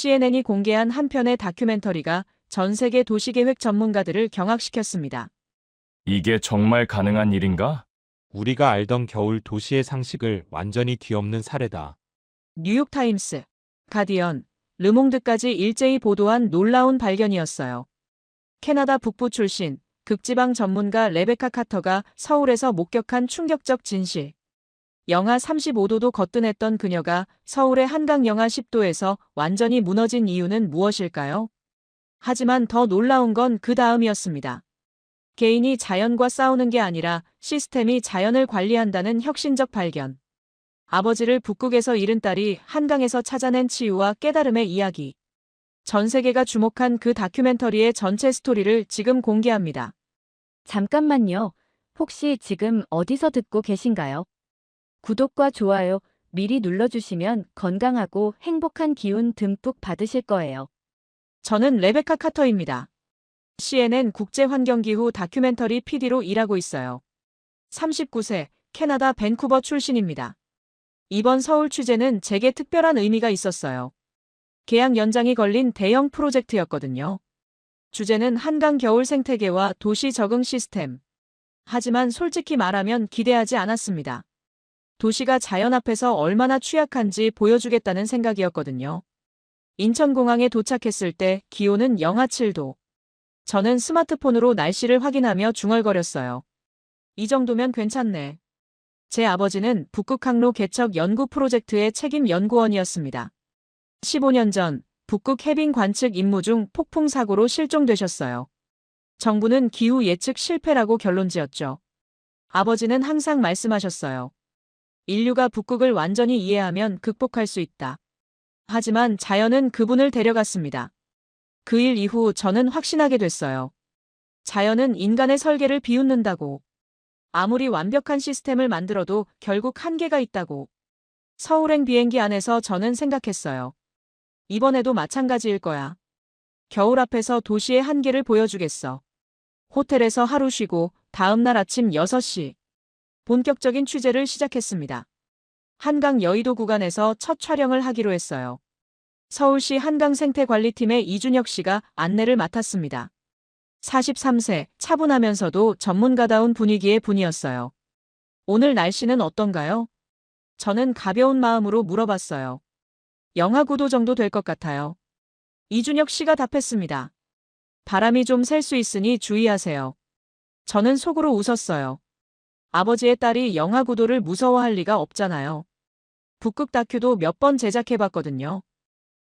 CNN이 공개한 한 편의 다큐멘터리가 전 세계 도시계획 전문가들을 경악시켰습니다. 이게 정말 가능한 일인가? 우리가 알던 겨울 도시의 상식을 완전히 뒤엎는 사례다. 뉴욕타임스, 가디언, 르몽드까지 일제히 보도한 놀라운 발견이었어요. 캐나다 북부 출신 극지방 전문가 레베카 카터가 서울에서 목격한 충격적 진실. 영하 35도도 거뜬했던 그녀가 서울의 한강 영하 10도에서 완전히 무너진 이유는 무엇일까요? 하지만 더 놀라운 건 그 다음이었습니다. 개인이 자연과 싸우는 게 아니라 시스템이 자연을 관리한다는 혁신적 발견. 아버지를 북극에서 잃은 딸이 한강에서 찾아낸 치유와 깨달음의 이야기. 전 세계가 주목한 그 다큐멘터리의 전체 스토리를 지금 공개합니다. 잠깐만요. 혹시 지금 어디서 듣고 계신가요? 구독과 좋아요 미리 눌러주시면 건강하고 행복한 기운 듬뿍 받으실 거예요. 저는 레베카 카터입니다. CNN 국제환경기후 다큐멘터리 PD로 일하고 있어요. 39세, 캐나다 밴쿠버 출신입니다. 이번 서울 취재는 제게 특별한 의미가 있었어요. 계약 연장이 걸린 대형 프로젝트였거든요. 주제는 한강 겨울 생태계와 도시 적응 시스템. 하지만 솔직히 말하면 기대하지 않았습니다. 도시가 자연 앞에서 얼마나 취약한지 보여주겠다는 생각이었거든요. 인천공항에 도착했을 때 기온은 영하 7도. 저는 스마트폰으로 날씨를 확인하며 중얼거렸어요. 이 정도면 괜찮네. 제 아버지는 북극항로 개척 연구 프로젝트의 책임 연구원이었습니다. 15년 전 북극 해빙 관측 임무 중 폭풍 사고로 실종되셨어요. 정부는 기후 예측 실패라고 결론지었죠. 아버지는 항상 말씀하셨어요. 인류가 북극을 완전히 이해하면 극복할 수 있다. 하지만 자연은 그분을 데려갔습니다. 그 일 이후 저는 확신하게 됐어요. 자연은 인간의 설계를 비웃는다고. 아무리 완벽한 시스템을 만들어도 결국 한계가 있다고. 서울행 비행기 안에서 저는 생각했어요. 이번에도 마찬가지일 거야. 겨울 앞에서 도시의 한계를 보여주겠어. 호텔에서 하루 쉬고 다음 날 아침 6시. 본격적인 취재를 시작했습니다. 한강 여의도 구간에서 첫 촬영을 하기로 했어요. 서울시 한강생태관리팀의 이준혁 씨가 안내를 맡았습니다. 43세, 차분하면서도 전문가다운 분위기의 분이었어요. 오늘 날씨는 어떤가요? 저는 가벼운 마음으로 물어봤어요. 영하 9도 정도 될 것 같아요. 이준혁 씨가 답했습니다. 바람이 좀 셀 수 있으니 주의하세요. 저는 속으로 웃었어요. 아버지의 딸이 영하 9도를 무서워할 리가 없잖아요. 북극 다큐도 몇 번 제작해봤거든요.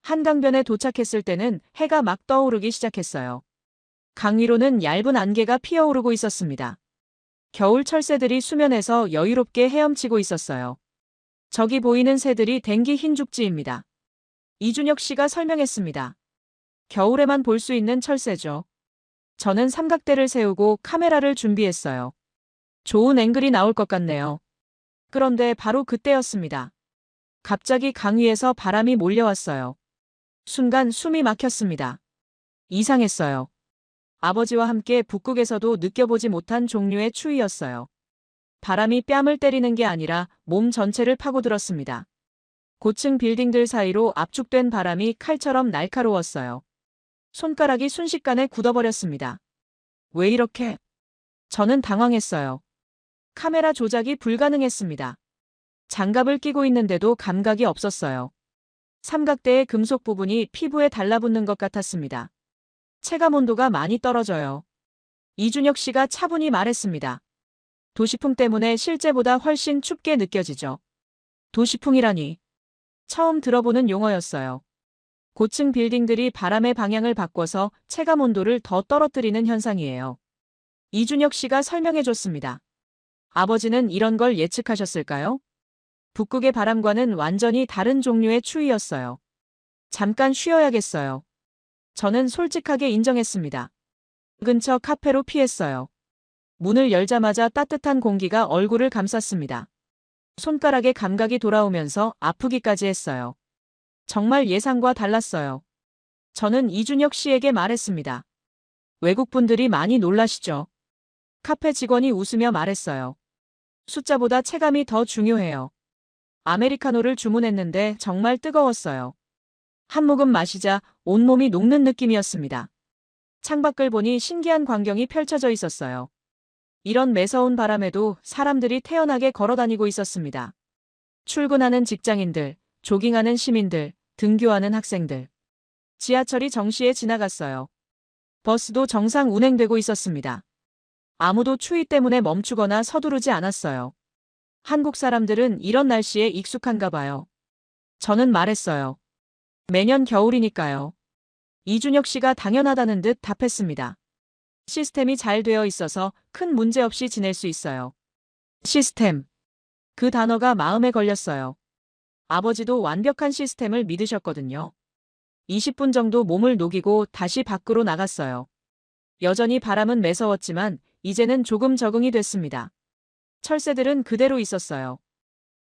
한강변에 도착했을 때는 해가 막 떠오르기 시작했어요. 강 위로는 얇은 안개가 피어오르고 있었습니다. 겨울 철새들이 수면에서 여유롭게 헤엄치고 있었어요. 저기 보이는 새들이 댕기 흰죽지입니다. 이준혁 씨가 설명했습니다. 겨울에만 볼 수 있는 철새죠. 저는 삼각대를 세우고 카메라를 준비했어요. 좋은 앵글이 나올 것 같네요. 그런데 바로 그때였습니다. 갑자기 강 위에서 바람이 몰려왔어요. 순간 숨이 막혔습니다. 이상했어요. 아버지와 함께 북극에서도 느껴보지 못한 종류의 추위였어요. 바람이 뺨을 때리는 게 아니라 몸 전체를 파고들었습니다. 고층 빌딩들 사이로 압축된 바람이 칼처럼 날카로웠어요. 손가락이 순식간에 굳어버렸습니다. 왜 이렇게? 저는 당황했어요. 카메라 조작이 불가능했습니다. 장갑을 끼고 있는데도 감각이 없었어요. 삼각대의 금속 부분이 피부에 달라붙는 것 같았습니다. 체감 온도가 많이 떨어져요. 이준혁 씨가 차분히 말했습니다. 도시풍 때문에 실제보다 훨씬 춥게 느껴지죠. 도시풍이라니. 처음 들어보는 용어였어요. 고층 빌딩들이 바람의 방향을 바꿔서 체감 온도를 더 떨어뜨리는 현상이에요. 이준혁 씨가 설명해줬습니다. 아버지는 이런 걸 예측하셨을까요? 북극의 바람과는 완전히 다른 종류의 추위였어요. 잠깐 쉬어야겠어요. 저는 솔직하게 인정했습니다. 근처 카페로 피했어요. 문을 열자마자 따뜻한 공기가 얼굴을 감쌌습니다. 손가락에 감각이 돌아오면서 아프기까지 했어요. 정말 예상과 달랐어요. 저는 이준혁 씨에게 말했습니다. 외국분들이 많이 놀라시죠? 카페 직원이 웃으며 말했어요. 숫자보다 체감이 더 중요해요. 아메리카노를 주문했는데 정말 뜨거웠어요. 한 모금 마시자 온몸이 녹는 느낌이었습니다. 창밖을 보니 신기한 광경이 펼쳐져 있었어요. 이런 매서운 바람에도 사람들이 태연하게 걸어다니고 있었습니다. 출근하는 직장인들, 조깅하는 시민들, 등교하는 학생들. 지하철이 정시에 지나갔어요. 버스도 정상 운행되고 있었습니다. 아무도 추위 때문에 멈추거나 서두르지 않았어요. 한국 사람들은 이런 날씨에 익숙한가 봐요. 저는 말했어요. 매년 겨울이니까요. 이준혁 씨가 당연하다는 듯 답했습니다. 시스템이 잘 되어 있어서 큰 문제 없이 지낼 수 있어요. 시스템. 그 단어가 마음에 걸렸어요. 아버지도 완벽한 시스템을 믿으셨거든요. 20분 정도 몸을 녹이고 다시 밖으로 나갔어요. 여전히 바람은 매서웠지만 이제는 조금 적응이 됐습니다. 철새들은 그대로 있었어요.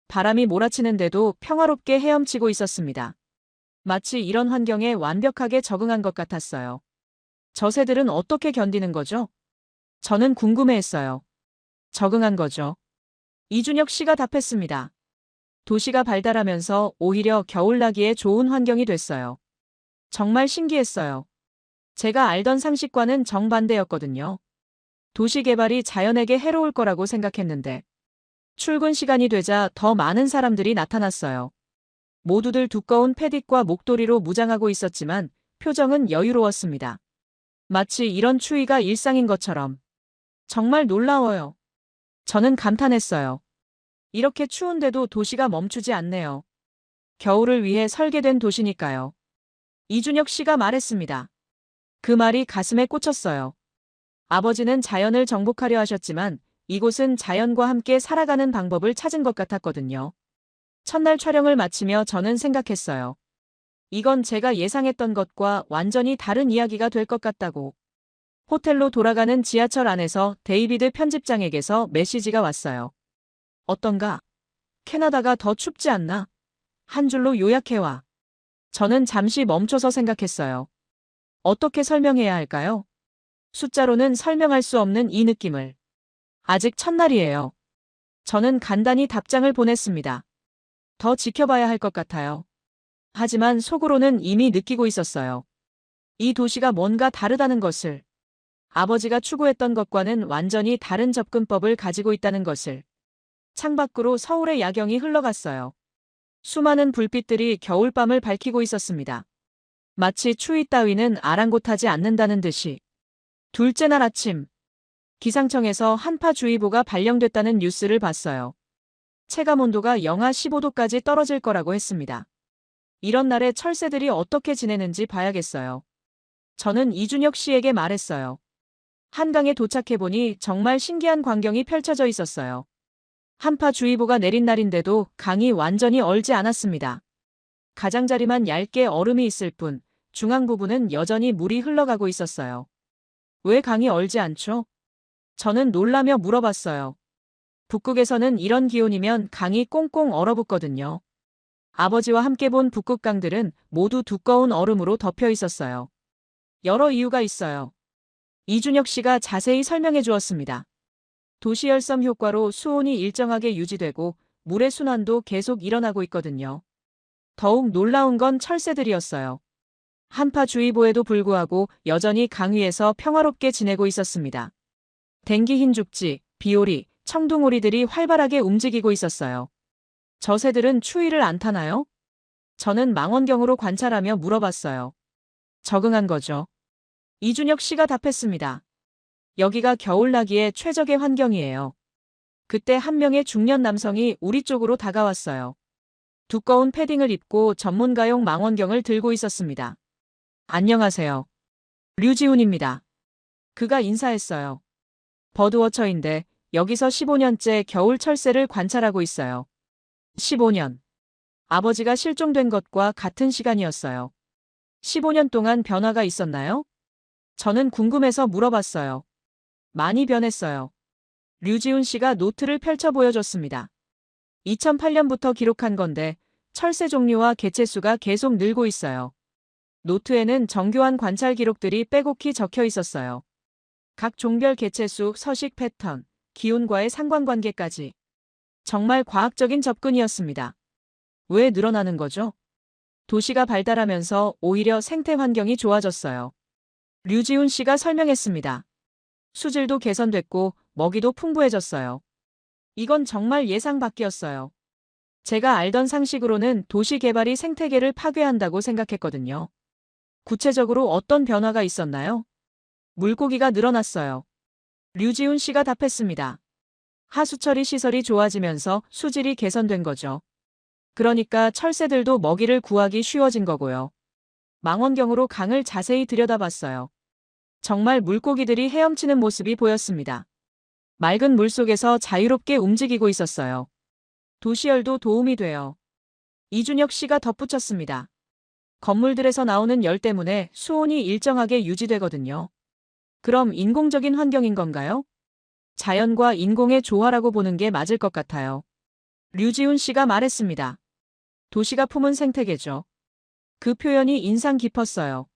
바람이 몰아치는데도 평화롭게 헤엄치고 있었습니다. 마치 이런 환경에 완벽하게 적응한 것 같았어요. 저 새들은 어떻게 견디는 거죠? 저는 궁금해했어요. 적응한 거죠. 이준혁 씨가 답했습니다. 도시가 발달하면서 오히려 겨울나기에 좋은 환경이 됐어요. 정말 신기했어요. 제가 알던 상식과는 정반대였거든요. 도시 개발이 자연에게 해로울 거라고 생각했는데 출근 시간이 되자 더 많은 사람들이 나타났어요. 모두들 두꺼운 패딩과 목도리로 무장하고 있었지만 표정은 여유로웠습니다. 마치 이런 추위가 일상인 것처럼. 정말 놀라워요. 저는 감탄했어요. 이렇게 추운데도 도시가 멈추지 않네요. 겨울을 위해 설계된 도시니까요. 이준혁 씨가 말했습니다. 그 말이 가슴에 꽂혔어요. 아버지는 자연을 정복하려 하셨지만 이곳은 자연과 함께 살아가는 방법을 찾은 것 같았거든요. 첫날 촬영을 마치며 저는 생각했어요. 이건 제가 예상했던 것과 완전히 다른 이야기가 될 것 같다고. 호텔로 돌아가는 지하철 안에서 데이비드 편집장에게서 메시지가 왔어요. 어떤가? 캐나다가 더 춥지 않나? 한 줄로 요약해와. 저는 잠시 멈춰서 생각했어요. 어떻게 설명해야 할까요? 숫자로는 설명할 수 없는 이 느낌을. 아직 첫날이에요. 저는 간단히 답장을 보냈습니다. 더 지켜봐야 할 것 같아요. 하지만 속으로는 이미 느끼고 있었어요. 이 도시가 뭔가 다르다는 것을. 아버지가 추구했던 것과는 완전히 다른 접근법을 가지고 있다는 것을. 창밖으로 서울의 야경이 흘러갔어요. 수많은 불빛들이 겨울밤을 밝히고 있었습니다. 마치 추위 따위는 아랑곳하지 않는다는 듯이. 둘째 날 아침. 기상청에서 한파주의보가 발령됐다는 뉴스를 봤어요. 체감온도가 영하 15도까지 떨어질 거라고 했습니다. 이런 날에 철새들이 어떻게 지내는지 봐야겠어요. 저는 이준혁 씨에게 말했어요. 한강에 도착해보니 정말 신기한 광경이 펼쳐져 있었어요. 한파주의보가 내린 날인데도 강이 완전히 얼지 않았습니다. 가장자리만 얇게 얼음이 있을 뿐 중앙 부분은 여전히 물이 흘러가고 있었어요. 왜 강이 얼지 않죠? 저는 놀라며 물어봤어요. 북극에서는 이런 기온이면 강이 꽁꽁 얼어붙거든요. 아버지와 함께 본 북극강들은 모두 두꺼운 얼음으로 덮여 있었어요. 여러 이유가 있어요. 이준혁 씨가 자세히 설명해 주었습니다. 도시열섬 효과로 수온이 일정하게 유지되고 물의 순환도 계속 일어나고 있거든요. 더욱 놀라운 건 철새들이었어요. 한파주의보에도 불구하고 여전히 강 위에서 평화롭게 지내고 있었습니다. 댕기 흰죽지, 비오리, 청둥오리들이 활발하게 움직이고 있었어요. 저 새들은 추위를 안 타나요? 저는 망원경으로 관찰하며 물어봤어요. 적응한 거죠. 이준혁 씨가 답했습니다. 여기가 겨울나기에 최적의 환경이에요. 그때 한 명의 중년 남성이 우리 쪽으로 다가왔어요. 두꺼운 패딩을 입고 전문가용 망원경을 들고 있었습니다. 안녕하세요. 류지훈입니다. 그가 인사했어요. 버드워처인데 여기서 15년째 겨울 철새를 관찰하고 있어요. 15년. 아버지가 실종된 것과 같은 시간이었어요. 15년 동안 변화가 있었나요? 저는 궁금해서 물어봤어요. 많이 변했어요. 류지훈 씨가 노트를 펼쳐 보여줬습니다. 2008년부터 기록한 건데 철새 종류와 개체수가 계속 늘고 있어요. 노트에는 정교한 관찰 기록들이 빼곡히 적혀 있었어요. 각 종별 개체수, 서식 패턴, 기온과의 상관관계까지. 정말 과학적인 접근이었습니다. 왜 늘어나는 거죠? 도시가 발달하면서 오히려 생태 환경이 좋아졌어요. 류지훈 씨가 설명했습니다. 수질도 개선됐고 먹이도 풍부해졌어요. 이건 정말 예상 밖이었어요. 제가 알던 상식으로는 도시 개발이 생태계를 파괴한다고 생각했거든요. 구체적으로 어떤 변화가 있었나요? 물고기가 늘어났어요. 류지훈 씨가 답했습니다. 하수처리 시설이 좋아지면서 수질이 개선된 거죠. 그러니까 철새들도 먹이를 구하기 쉬워진 거고요. 망원경으로 강을 자세히 들여다봤어요. 정말 물고기들이 헤엄치는 모습이 보였습니다. 맑은 물속에서 자유롭게 움직이고 있었어요. 도시열도 도움이 돼요. 이준혁 씨가 덧붙였습니다. 건물들에서 나오는 열 때문에 수온이 일정하게 유지되거든요. 그럼 인공적인 환경인 건가요? 자연과 인공의 조화라고 보는 게 맞을 것 같아요. 류지훈 씨가 말했습니다. 도시가 품은 생태계죠. 그 표현이 인상 깊었어요.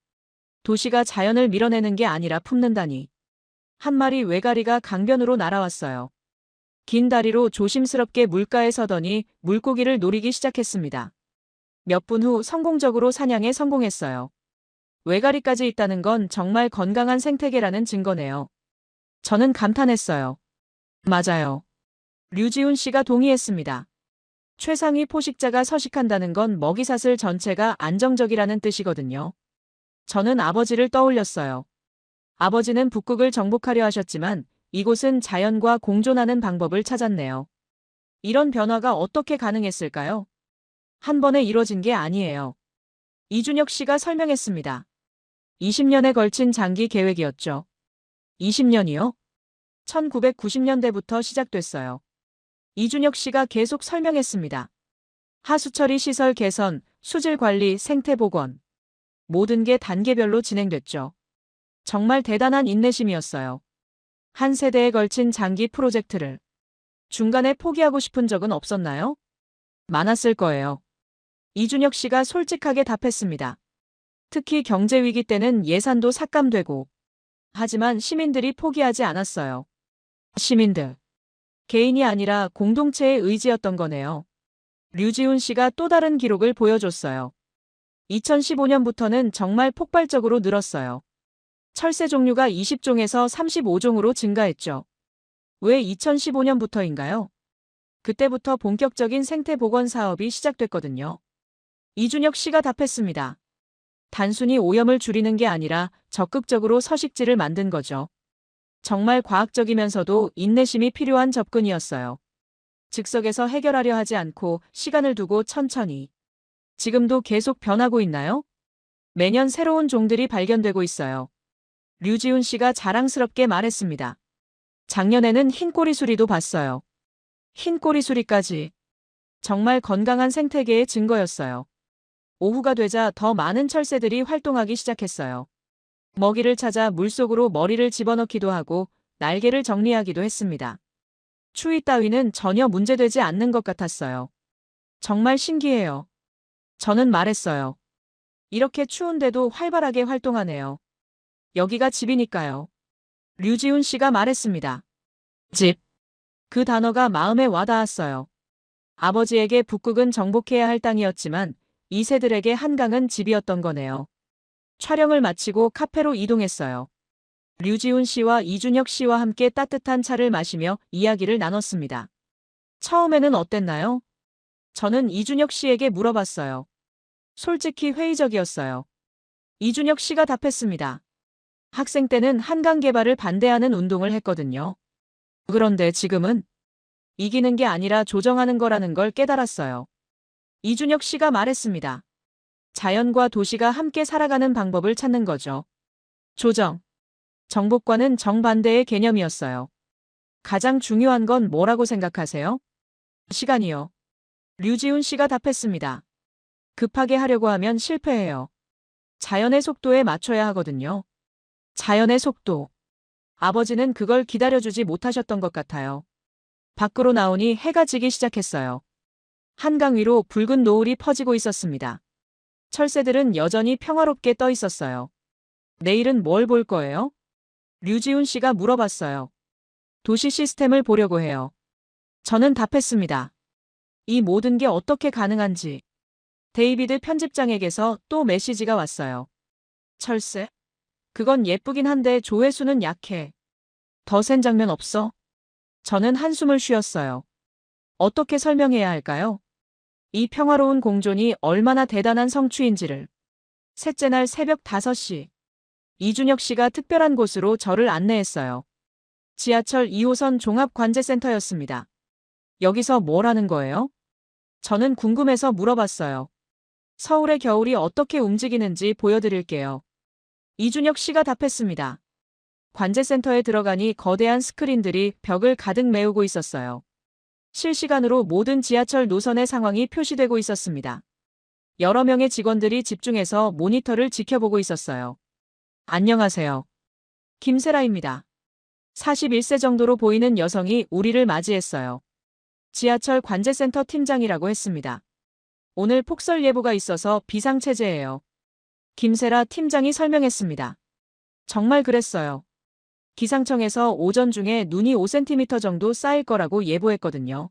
도시가 자연을 밀어내는 게 아니라 품는다니. 한 마리 외가리가 강변으로 날아왔어요. 긴 다리로 조심스럽게 물가에 서더니 물고기를 노리기 시작했습니다. 몇 분 후 성공적으로 사냥에 성공했어요. 외가리까지 있다는 건 정말 건강한 생태계라는 증거네요. 저는 감탄했어요. 맞아요. 류지훈 씨가 동의했습니다. 최상위 포식자가 서식한다는 건 먹이사슬 전체가 안정적이라는 뜻이거든요. 저는 아버지를 떠올렸어요. 아버지는 북극을 정복하려 하셨지만 이곳은 자연과 공존하는 방법을 찾았네요. 이런 변화가 어떻게 가능했을까요? 한 번에 이뤄진 게 아니에요. 이준혁 씨가 설명했습니다. 20년에 걸친 장기 계획이었죠. 20년이요? 1990년대부터 시작됐어요. 이준혁 씨가 계속 설명했습니다. 하수처리 시설 개선, 수질 관리, 생태 복원. 모든 게 단계별로 진행됐죠. 정말 대단한 인내심이었어요. 한 세대에 걸친 장기 프로젝트를 중간에 포기하고 싶은 적은 없었나요? 많았을 거예요. 이준혁 씨가 솔직하게 답했습니다. 특히 경제 위기 때는 예산도 삭감되고. 하지만 시민들이 포기하지 않았어요. 시민들. 개인이 아니라 공동체의 의지였던 거네요. 류지훈 씨가 또 다른 기록을 보여줬어요. 2015년부터는 정말 폭발적으로 늘었어요. 철새 종류가 20종에서 35종으로 증가했죠. 왜 2015년부터인가요? 그때부터 본격적인 생태 복원 사업이 시작됐거든요. 이준혁 씨가 답했습니다. 단순히 오염을 줄이는 게 아니라 적극적으로 서식지를 만든 거죠. 정말 과학적이면서도 인내심이 필요한 접근이었어요. 즉석에서 해결하려 하지 않고 시간을 두고 천천히. 지금도 계속 변하고 있나요? 매년 새로운 종들이 발견되고 있어요. 류지훈 씨가 자랑스럽게 말했습니다. 작년에는 흰꼬리수리도 봤어요. 흰꼬리수리까지. 정말 건강한 생태계의 증거였어요. 오후가 되자 더 많은 철새들이 활동하기 시작했어요. 먹이를 찾아 물속으로 머리를 집어넣기도 하고 날개를 정리하기도 했습니다. 추위 따위는 전혀 문제되지 않는 것 같았어요. 정말 신기해요. 저는 말했어요. 이렇게 추운데도 활발하게 활동하네요. 여기가 집이니까요. 류지훈 씨가 말했습니다. 집. 그 단어가 마음에 와닿았어요. 아버지에게 북극은 정복해야 할 땅이었지만 이 새들에게 한강은 집이었던 거네요. 촬영을 마치고 카페로 이동했어요. 류지훈 씨와 이준혁 씨와 함께 따뜻한 차를 마시며 이야기를 나눴습니다. 처음에는 어땠나요? 저는 이준혁 씨에게 물어봤어요. 솔직히 회의적이었어요. 이준혁 씨가 답했습니다. 학생 때는 한강 개발을 반대하는 운동을 했거든요. 그런데 지금은 이기는 게 아니라 조정하는 거라는 걸 깨달았어요. 이준혁 씨가 말했습니다. 자연과 도시가 함께 살아가는 방법을 찾는 거죠. 조정. 정복과는 정반대의 개념이었어요. 가장 중요한 건 뭐라고 생각하세요? 시간이요. 류지훈 씨가 답했습니다. 급하게 하려고 하면 실패해요. 자연의 속도에 맞춰야 하거든요. 자연의 속도. 아버지는 그걸 기다려주지 못하셨던 것 같아요. 밖으로 나오니 해가 지기 시작했어요. 한강 위로 붉은 노을이 퍼지고 있었습니다. 철새들은 여전히 평화롭게 떠 있었어요. 내일은 뭘 볼 거예요? 류지훈 씨가 물어봤어요. 도시 시스템을 보려고 해요. 저는 답했습니다. 이 모든 게 어떻게 가능한지. 데이비드 편집장에게서 또 메시지가 왔어요. 철새? 그건 예쁘긴 한데 조회수는 약해. 더 센 장면 없어? 저는 한숨을 쉬었어요. 어떻게 설명해야 할까요? 이 평화로운 공존이 얼마나 대단한 성취인지를. 셋째 날 새벽 5시. 이준혁 씨가 특별한 곳으로 저를 안내했어요. 지하철 2호선 종합관제센터였습니다. 여기서 뭘 하는 거예요? 저는 궁금해서 물어봤어요. 서울의 겨울이 어떻게 움직이는지 보여드릴게요. 이준혁 씨가 답했습니다. 관제센터에 들어가니 거대한 스크린들이 벽을 가득 메우고 있었어요. 실시간으로 모든 지하철 노선의 상황이 표시되고 있었습니다. 여러 명의 직원들이 집중해서 모니터를 지켜보고 있었어요. 안녕하세요. 김세라입니다. 41세 정도로 보이는 여성이 우리를 맞이했어요. 지하철 관제센터 팀장이라고 했습니다. 오늘 폭설 예보가 있어서 비상체제예요. 김세라 팀장이 설명했습니다. 정말 그랬어요. 기상청에서 오전 중에 눈이 5cm 정도 쌓일 거라고 예보했거든요.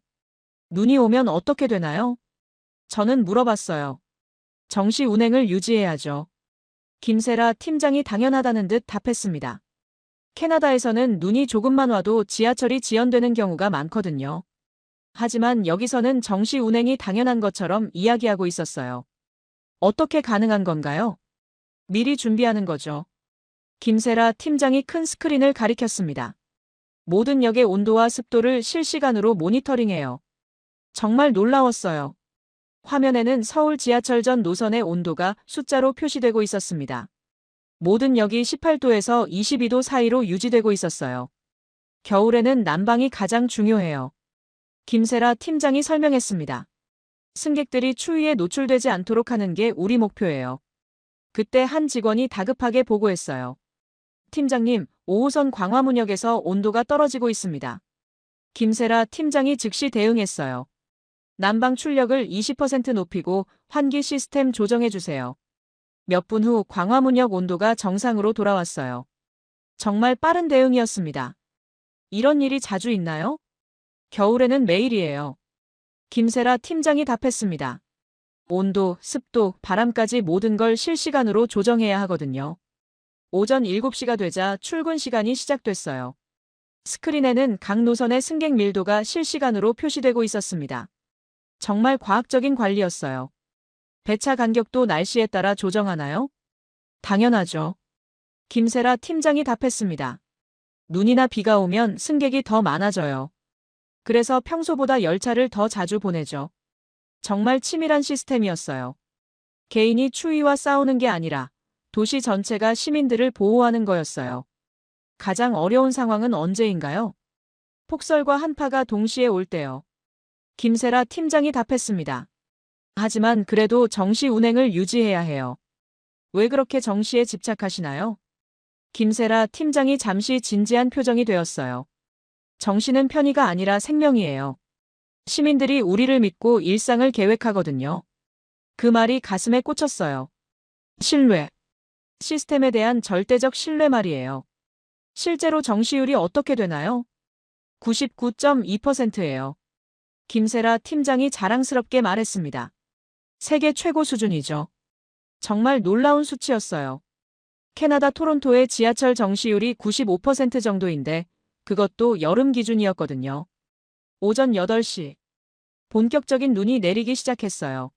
눈이 오면 어떻게 되나요? 저는 물어봤어요. 정시 운행을 유지해야죠. 김세라 팀장이 당연하다는 듯 답했습니다. 캐나다에서는 눈이 조금만 와도 지하철이 지연되는 경우가 많거든요. 하지만 여기서는 정시 운행이 당연한 것처럼 이야기하고 있었어요. 어떻게 가능한 건가요? 미리 준비하는 거죠. 김세라 팀장이 큰 스크린을 가리켰습니다. 모든 역의 온도와 습도를 실시간으로 모니터링해요. 정말 놀라웠어요. 화면에는 서울 지하철 전 노선의 온도가 숫자로 표시되고 있었습니다. 모든 역이 18도에서 22도 사이로 유지되고 있었어요. 겨울에는 난방이 가장 중요해요. 김세라 팀장이 설명했습니다. 승객들이 추위에 노출되지 않도록 하는 게 우리 목표예요. 그때 한 직원이 다급하게 보고했어요. 팀장님, 5호선 광화문역에서 온도가 떨어지고 있습니다. 김세라 팀장이 즉시 대응했어요. 난방 출력을 20% 높이고 환기 시스템 조정해 주세요. 몇 분 후 광화문역 온도가 정상으로 돌아왔어요. 정말 빠른 대응이었습니다. 이런 일이 자주 있나요? 겨울에는 매일이에요. 김세라 팀장이 답했습니다. 온도, 습도, 바람까지 모든 걸 실시간으로 조정해야 하거든요. 오전 7시가 되자 출근 시간이 시작됐어요. 스크린에는 각 노선의 승객 밀도가 실시간으로 표시되고 있었습니다. 정말 과학적인 관리였어요. 배차 간격도 날씨에 따라 조정하나요? 당연하죠. 김세라 팀장이 답했습니다. 눈이나 비가 오면 승객이 더 많아져요. 그래서 평소보다 열차를 더 자주 보내죠. 정말 치밀한 시스템이었어요. 개인이 추위와 싸우는 게 아니라 도시 전체가 시민들을 보호하는 거였어요. 가장 어려운 상황은 언제인가요? 폭설과 한파가 동시에 올 때요. 김세라 팀장이 답했습니다. 하지만 그래도 정시 운행을 유지해야 해요. 왜 그렇게 정시에 집착하시나요? 김세라 팀장이 잠시 진지한 표정이 되었어요. 정시는 편의가 아니라 생명이에요. 시민들이 우리를 믿고 일상을 계획하거든요. 그 말이 가슴에 꽂혔어요. 신뢰. 시스템에 대한 절대적 신뢰 말이에요. 실제로 정시율이 어떻게 되나요? 99.2%예요. 김세라 팀장이 자랑스럽게 말했습니다. 세계 최고 수준이죠. 정말 놀라운 수치였어요. 캐나다 토론토의 지하철 정시율이 95% 정도인데 그것도 여름 기준이었거든요. 오전 8시. 본격적인 눈이 내리기 시작했어요.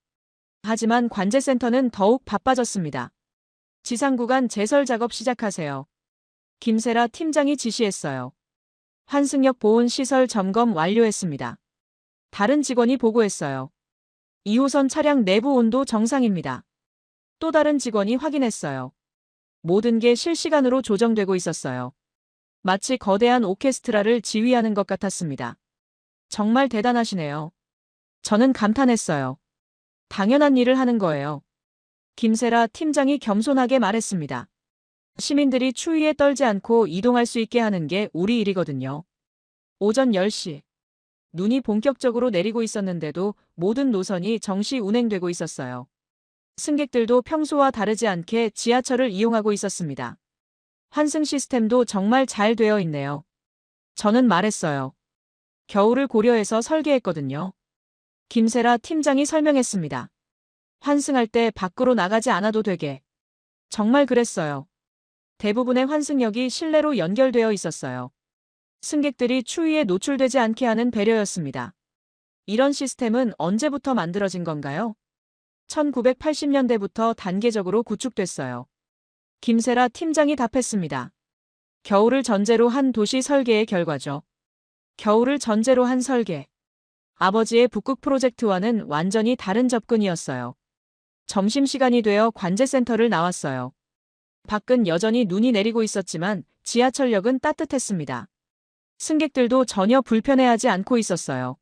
하지만 관제센터는 더욱 바빠졌습니다. 지상구간 제설 작업 시작하세요. 김세라 팀장이 지시했어요. 환승역 보온 시설 점검 완료했습니다. 다른 직원이 보고했어요. 2호선 차량 내부 온도 정상입니다. 또 다른 직원이 확인했어요. 모든 게 실시간으로 조정되고 있었어요. 마치 거대한 오케스트라를 지휘하는 것 같았습니다. 정말 대단하시네요. 저는 감탄했어요. 당연한 일을 하는 거예요. 김세라 팀장이 겸손하게 말했습니다. 시민들이 추위에 떨지 않고 이동할 수 있게 하는 게 우리 일이거든요. 오전 10시. 눈이 본격적으로 내리고 있었는데도 모든 노선이 정시 운행되고 있었어요. 승객들도 평소와 다르지 않게 지하철을 이용하고 있었습니다. 환승 시스템도 정말 잘 되어 있네요. 저는 말했어요. 겨울을 고려해서 설계했거든요. 김세라 팀장이 설명했습니다. 환승할 때 밖으로 나가지 않아도 되게. 정말 그랬어요. 대부분의 환승역이 실내로 연결되어 있었어요. 승객들이 추위에 노출되지 않게 하는 배려였습니다. 이런 시스템은 언제부터 만들어진 건가요? 1980년대부터 단계적으로 구축됐어요. 김세라 팀장이 답했습니다. 겨울을 전제로 한 도시 설계의 결과죠. 겨울을 전제로 한 설계. 아버지의 북극 프로젝트와는 완전히 다른 접근이었어요. 점심시간이 되어 관제센터를 나왔어요. 밖은 여전히 눈이 내리고 있었지만 지하철역은 따뜻했습니다. 승객들도 전혀 불편해하지 않고 있었어요.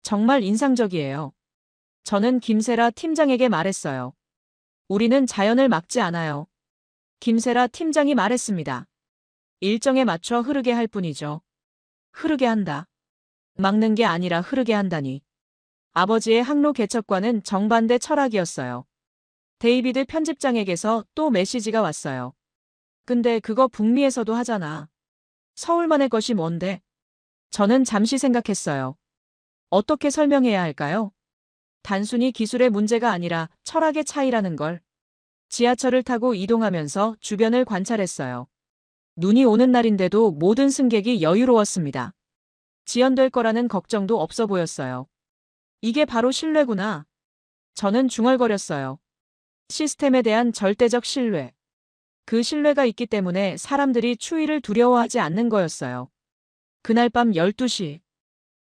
정말 인상적이에요. 저는 김세라 팀장에게 말했어요. 우리는 자연을 막지 않아요. 김세라 팀장이 말했습니다. 일정에 맞춰 흐르게 할 뿐이죠. 흐르게 한다. 막는 게 아니라 흐르게 한다니. 아버지의 항로 개척과는 정반대 철학이었어요. 데이비드 편집장에게서 또 메시지가 왔어요. 근데 그거 북미에서도 하잖아. 서울만의 것이 뭔데? 저는 잠시 생각했어요. 어떻게 설명해야 할까요? 단순히 기술의 문제가 아니라 철학의 차이라는 걸. 지하철을 타고 이동하면서 주변을 관찰했어요. 눈이 오는 날인데도 모든 승객이 여유로웠습니다. 지연될 거라는 걱정도 없어 보였어요. 이게 바로 신뢰구나. 저는 중얼거렸어요. 시스템에 대한 절대적 신뢰. 그 신뢰가 있기 때문에 사람들이 추위를 두려워하지 않는 거였어요. 그날 밤 12시.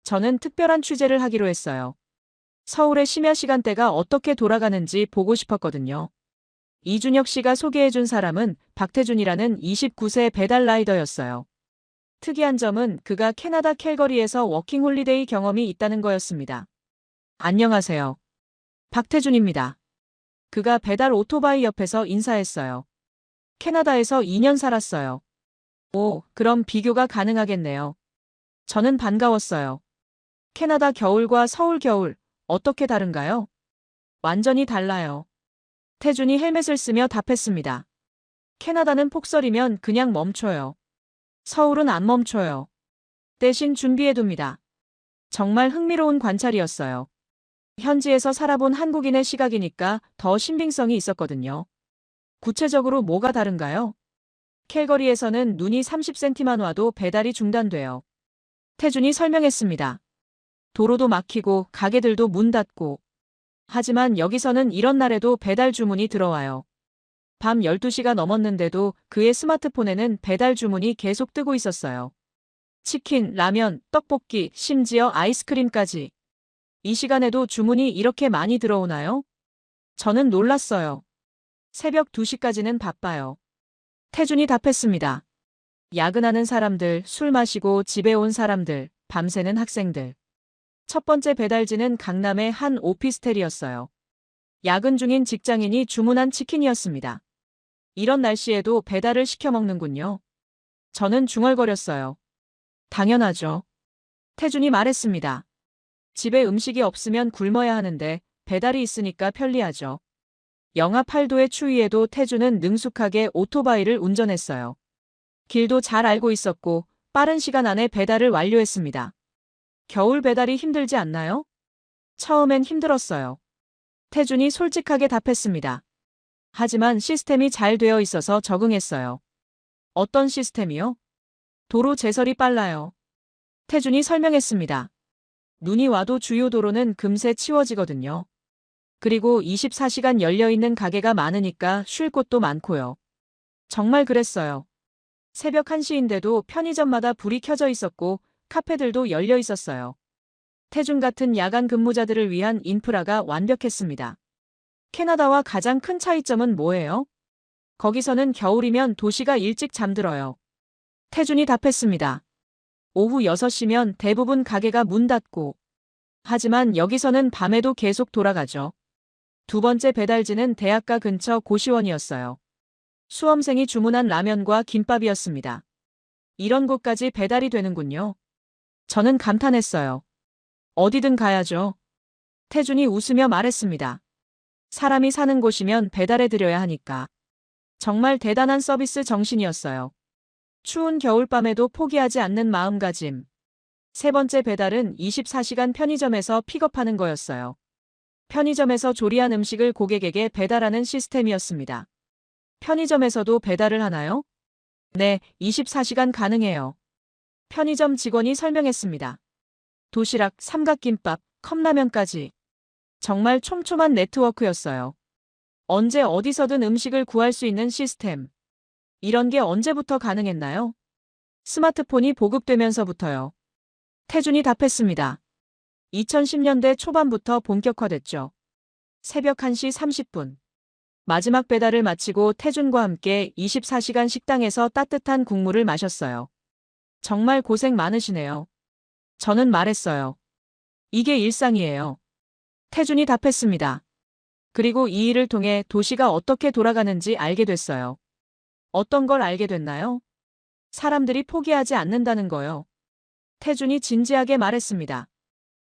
저는 특별한 취재를 하기로 했어요. 서울의 심야 시간대가 어떻게 돌아가는지 보고 싶었거든요. 이준혁 씨가 소개해준 사람은 박태준이라는 29세 배달 라이더였어요. 특이한 점은 그가 캐나다 캘거리에서 워킹홀리데이 경험이 있다는 거였습니다. 안녕하세요. 박태준입니다. 그가 배달 오토바이 옆에서 인사했어요. 캐나다에서 2년 살았어요. 오, 그럼 비교가 가능하겠네요. 저는 반가웠어요. 캐나다 겨울과 서울 겨울, 어떻게 다른가요? 완전히 달라요. 태준이 헬멧을 쓰며 답했습니다. 캐나다는 폭설이면 그냥 멈춰요. 서울은 안 멈춰요. 대신 준비해둡니다. 정말 흥미로운 관찰이었어요. 현지에서 살아본 한국인의 시각이니까 더 신빙성이 있었거든요. 구체적으로 뭐가 다른가요? 캘거리에서는 눈이 30cm만 와도 배달이 중단돼요. 태준이 설명했습니다. 도로도 막히고 가게들도 문 닫고. 하지만 여기서는 이런 날에도 배달 주문이 들어와요. 밤 12시가 넘었는데도 그의 스마트폰에는 배달 주문이 계속 뜨고 있었어요. 치킨, 라면, 떡볶이, 심지어 아이스크림까지. 이 시간에도 주문이 이렇게 많이 들어오나요? 저는 놀랐어요. 새벽 2시까지는 바빠요. 태준이 답했습니다. 야근하는 사람들, 술 마시고 집에 온 사람들, 밤새는 학생들. 첫 번째 배달지는 강남의 한 오피스텔이었어요. 야근 중인 직장인이 주문한 치킨이었습니다. 이런 날씨에도 배달을 시켜 먹는군요. 저는 중얼거렸어요. 당연하죠. 태준이 말했습니다. 집에 음식이 없으면 굶어야 하는데 배달이 있으니까 편리하죠. 영하 8도의 추위에도 태준은 능숙하게 오토바이를 운전했어요. 길도 잘 알고 있었고 빠른 시간 안에 배달을 완료했습니다. 겨울 배달이 힘들지 않나요? 처음엔 힘들었어요. 태준이 솔직하게 답했습니다. 하지만 시스템이 잘 되어 있어서 적응했어요. 어떤 시스템이요? 도로 제설이 빨라요. 태준이 설명했습니다. 눈이 와도 주요 도로는 금세 치워지거든요. 그리고 24시간 열려있는 가게가 많으니까 쉴 곳도 많고요. 정말 그랬어요. 새벽 1시인데도 편의점마다 불이 켜져 있었고 카페들도 열려 있었어요. 태준 같은 야간 근무자들을 위한 인프라가 완벽했습니다. 캐나다와 가장 큰 차이점은 뭐예요? 거기서는 겨울이면 도시가 일찍 잠들어요. 태준이 답했습니다. 오후 6시면 대부분 가게가 문 닫고. 하지만 여기서는 밤에도 계속 돌아가죠. 두 번째 배달지는 대학가 근처 고시원이었어요. 수험생이 주문한 라면과 김밥이었습니다. 이런 곳까지 배달이 되는군요. 저는 감탄했어요. 어디든 가야죠. 태준이 웃으며 말했습니다. 사람이 사는 곳이면 배달해드려야 하니까. 정말 대단한 서비스 정신이었어요. 추운 겨울밤에도 포기하지 않는 마음가짐. 세 번째 배달은 24시간 편의점에서 픽업하는 거였어요. 편의점에서 조리한 음식을 고객에게 배달하는 시스템이었습니다. 편의점에서도 배달을 하나요? 네, 24시간 가능해요. 편의점 직원이 설명했습니다. 도시락, 삼각김밥, 컵라면까지. 정말 촘촘한 네트워크였어요. 언제 어디서든 음식을 구할 수 있는 시스템. 이런 게 언제부터 가능했나요? 스마트폰이 보급되면서부터요. 태준이 답했습니다. 2010년대 초반부터 본격화됐죠. 새벽 1시 30분. 마지막 배달을 마치고 태준과 함께 24시간 식당에서 따뜻한 국물을 마셨어요. 정말 고생 많으시네요. 저는 말했어요. 이게 일상이에요. 태준이 답했습니다. 그리고 이 일을 통해 도시가 어떻게 돌아가는지 알게 됐어요. 어떤 걸 알게 됐나요? 사람들이 포기하지 않는다는 거요. 태준이 진지하게 말했습니다.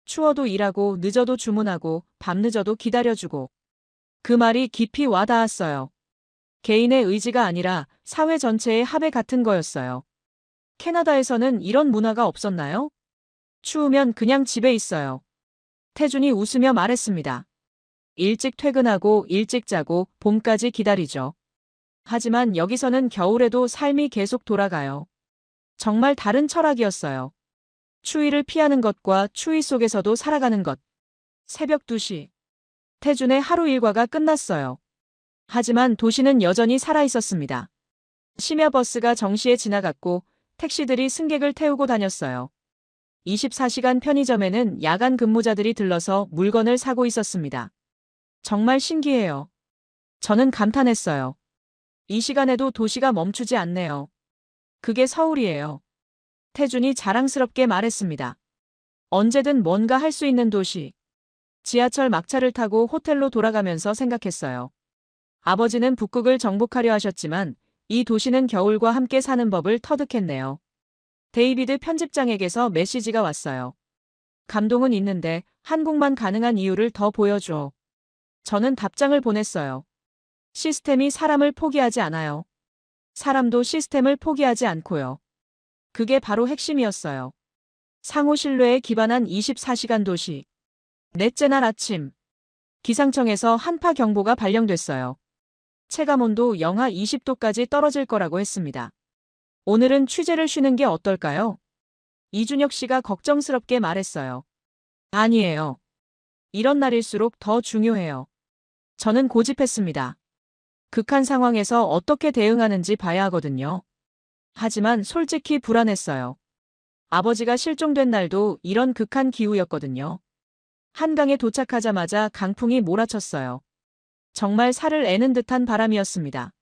추워도 일하고 늦어도 주문하고 밤늦어도 기다려주고. 그 말이 깊이 와닿았어요. 개인의 의지가 아니라 사회 전체의 합의 같은 거였어요. 캐나다에서는 이런 문화가 없었나요? 추우면 그냥 집에 있어요. 태준이 웃으며 말했습니다. 일찍 퇴근하고 일찍 자고 봄까지 기다리죠. 하지만 여기서는 겨울에도 삶이 계속 돌아가요. 정말 다른 철학이었어요. 추위를 피하는 것과 추위 속에서도 살아가는 것. 새벽 2시. 태준의 하루 일과가 끝났어요. 하지만 도시는 여전히 살아있었습니다. 심야버스가 정시에 지나갔고 택시들이 승객을 태우고 다녔어요. 24시간 편의점에는 야간 근무자들이 들러서 물건을 사고 있었습니다. 정말 신기해요. 저는 감탄했어요. 이 시간에도 도시가 멈추지 않네요. 그게 서울이에요. 태준이 자랑스럽게 말했습니다. 언제든 뭔가 할 수 있는 도시. 지하철 막차를 타고 호텔로 돌아가면서 생각했어요. 아버지는 북극을 정복하려 하셨지만 이 도시는 겨울과 함께 사는 법을 터득했네요. 데이비드 편집장에게서 메시지가 왔어요. 감동은 있는데 한국만 가능한 이유를 더 보여줘. 저는 답장을 보냈어요. 시스템이 사람을 포기하지 않아요. 사람도 시스템을 포기하지 않고요. 그게 바로 핵심이었어요. 상호 신뢰에 기반한 24시간 도시. 넷째 날 아침. 기상청에서 한파 경보가 발령됐어요. 체감온도 영하 20도까지 떨어질 거라고 했습니다. 오늘은 취재를 쉬는 게 어떨까요? 이준혁 씨가 걱정스럽게 말했어요. 아니에요. 이런 날일수록 더 중요해요. 저는 고집했습니다. 극한 상황에서 어떻게 대응하는지 봐야 하거든요. 하지만 솔직히 불안했어요. 아버지가 실종된 날도 이런 극한 기후였거든요. 한강에 도착하자마자 강풍이 몰아쳤어요. 정말 살을 애는 듯한 바람이었습니다.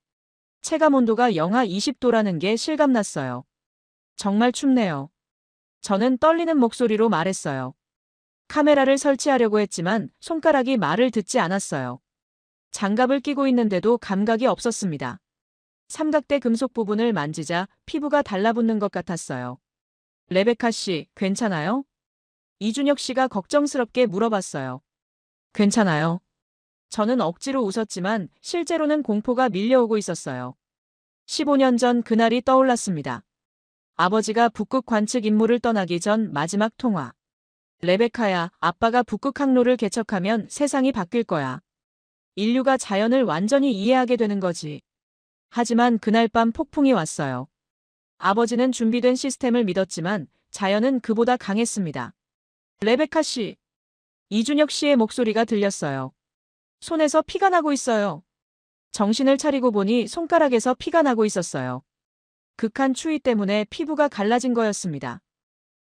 체감온도가 영하 20도라는 게 실감났어요. 정말 춥네요. 저는 떨리는 목소리로 말했어요. 카메라를 설치하려고 했지만 손가락이 말을 듣지 않았어요. 장갑을 끼고 있는데도 감각이 없었습니다. 삼각대 금속 부분을 만지자 피부가 달라붙는 것 같았어요. 레베카 씨, 괜찮아요? 이준혁 씨가 걱정스럽게 물어봤어요. 괜찮아요. 저는 억지로 웃었지만 실제로는 공포가 밀려오고 있었어요. 15년 전 그날이 떠올랐습니다. 아버지가 북극 관측 임무를 떠나기 전 마지막 통화. 레베카야, 아빠가 북극 항로를 개척하면 세상이 바뀔 거야. 인류가 자연을 완전히 이해하게 되는 거지. 하지만 그날 밤 폭풍이 왔어요. 아버지는 준비된 시스템을 믿었지만 자연은 그보다 강했습니다. 레베카 씨. 이준혁 씨의 목소리가 들렸어요. 손에서 피가 나고 있어요. 정신을 차리고 보니 손가락에서 피가 나고 있었어요. 극한 추위 때문에 피부가 갈라진 거였습니다.